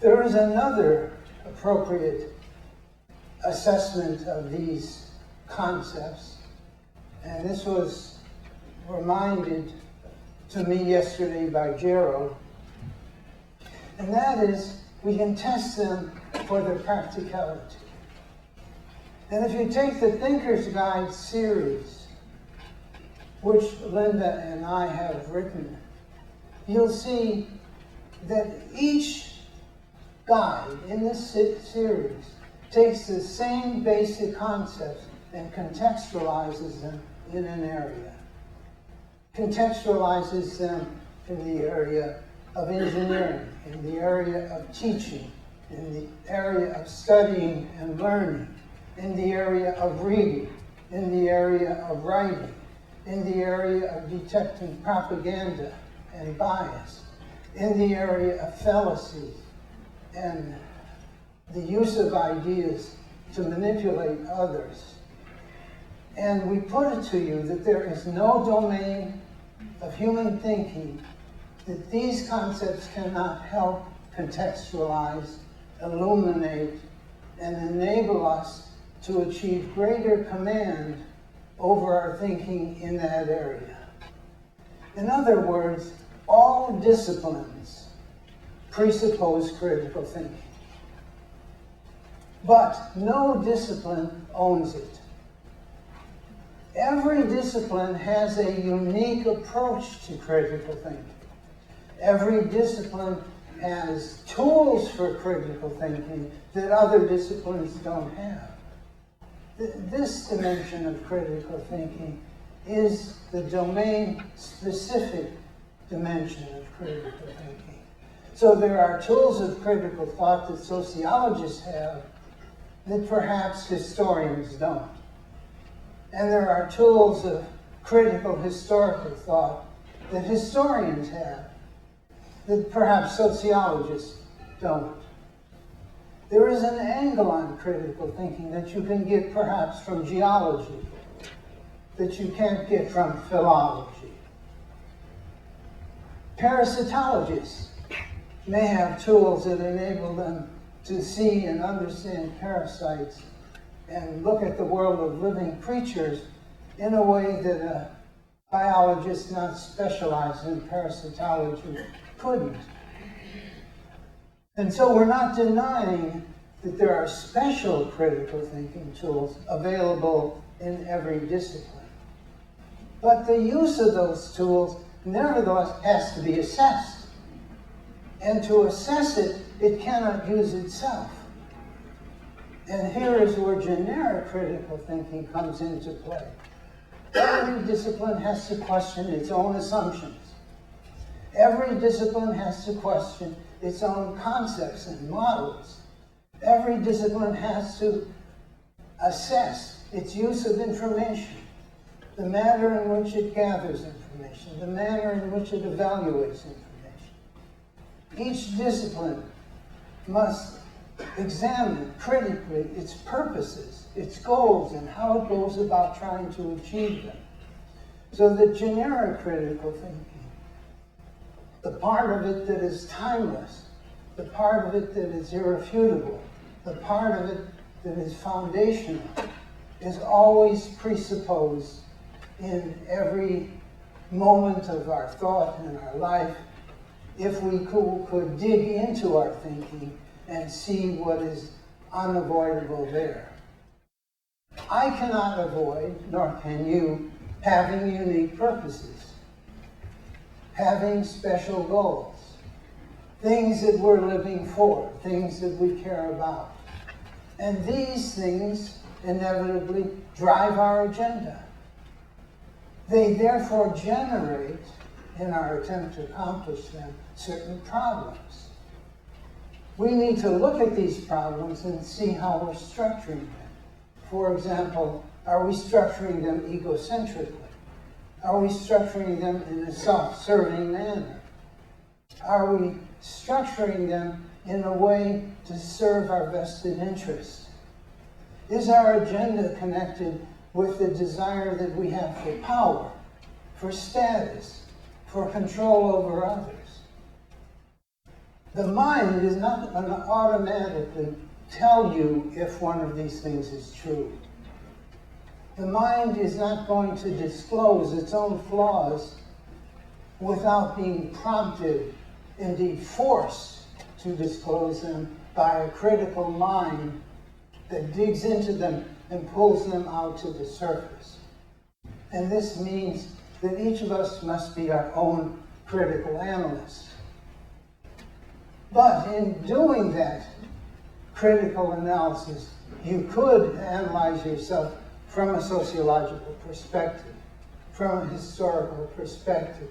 There is another appropriate assessment of these concepts, and this was reminded to me yesterday by Gerald, and that is we can test them for their practicality. And if you take the Thinker's Guide series, which Linda and I have written, you'll see that each guide in this series takes the same basic concepts and contextualizes them in an area. Contextualizes them in the area of engineering, in the area of teaching, in the area of studying and learning, in the area of reading, in the area of writing, in the area of detecting propaganda and bias, in the area of fallacies and the use of ideas to manipulate others. And we put it to you that there is no domain of human thinking that these concepts cannot help contextualize, illuminate, and enable us to achieve greater command over our thinking in that area. In other words, all disciplines presuppose critical thinking. But no discipline owns it. Every discipline has a unique approach to critical thinking. Every discipline has tools for critical thinking that other disciplines don't have. This dimension of critical thinking is the domain-specific dimension of critical thinking. So there are tools of critical thought that sociologists have that perhaps historians don't. And there are tools of critical historical thought that historians have that perhaps sociologists don't. There is an angle on critical thinking that you can get perhaps from geology, that you can't get from philology. Parasitologists may have tools that enable them to see and understand parasites and look at the world of living creatures in a way that a biologist not specialized in parasitology couldn't. And so we're not denying that there are special critical thinking tools available in every discipline. But the use of those tools nevertheless has to be assessed. And to assess it, it cannot use itself. And here is where generic critical thinking comes into play. Every discipline has to question its own assumptions. Every discipline has to question its own concepts and models. Every discipline has to assess its use of information, the manner in which it gathers information, the manner in which it evaluates information. Each discipline must examine critically its purposes, its goals, and how it goes about trying to achieve them. So that generic critical thinking, the part of it that is timeless, the part of it that is irrefutable, the part of it that is foundational, is always presupposed in every moment of our thought and our life if we could dig into our thinking and see what is unavoidable there. I cannot avoid, nor can you, having unique purposes, having special goals, things that we're living for, things that we care about. And these things inevitably drive our agenda. They therefore generate, in our attempt to accomplish them, certain problems. We need to look at these problems and see how we're structuring them. For example, are we structuring them egocentrically? Are we structuring them in a self-serving manner? Are we structuring them in a way to serve our vested interests? Is our agenda connected with the desire that we have for power, for status, for control over others? The mind is not going to automatically tell you if one of these things is true. The mind is not going to disclose its own flaws without being prompted, indeed forced, to disclose them by a critical mind that digs into them and pulls them out to the surface. And this means that each of us must be our own critical analyst. But in doing that critical analysis, you could analyze yourself from a sociological perspective, from a historical perspective.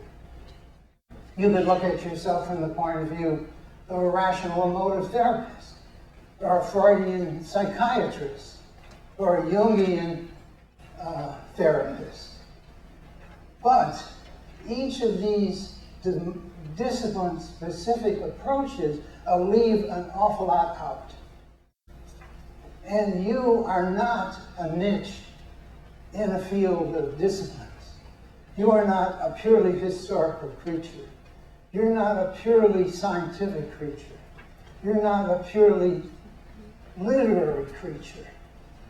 You could look at yourself from the point of view of a rational emotive therapist, or a Freudian psychiatrist, or a Jungian therapist. But each of these discipline-specific approaches leave an awful lot out. And you are not a niche in a field of disciplines. You are not a purely historical creature. You're not a purely scientific creature. You're not a purely literary creature.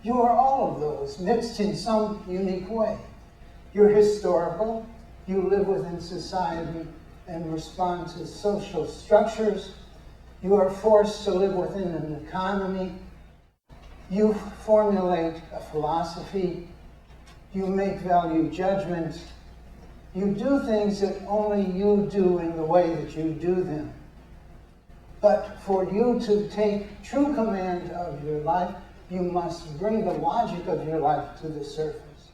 You are all of those mixed in some unique way. You're historical. You live within society and respond to social structures. You are forced to live within an economy. You formulate a philosophy. You make value judgments. You do things that only you do in the way that you do them. But for you to take true command of your life, you must bring the logic of your life to the surface.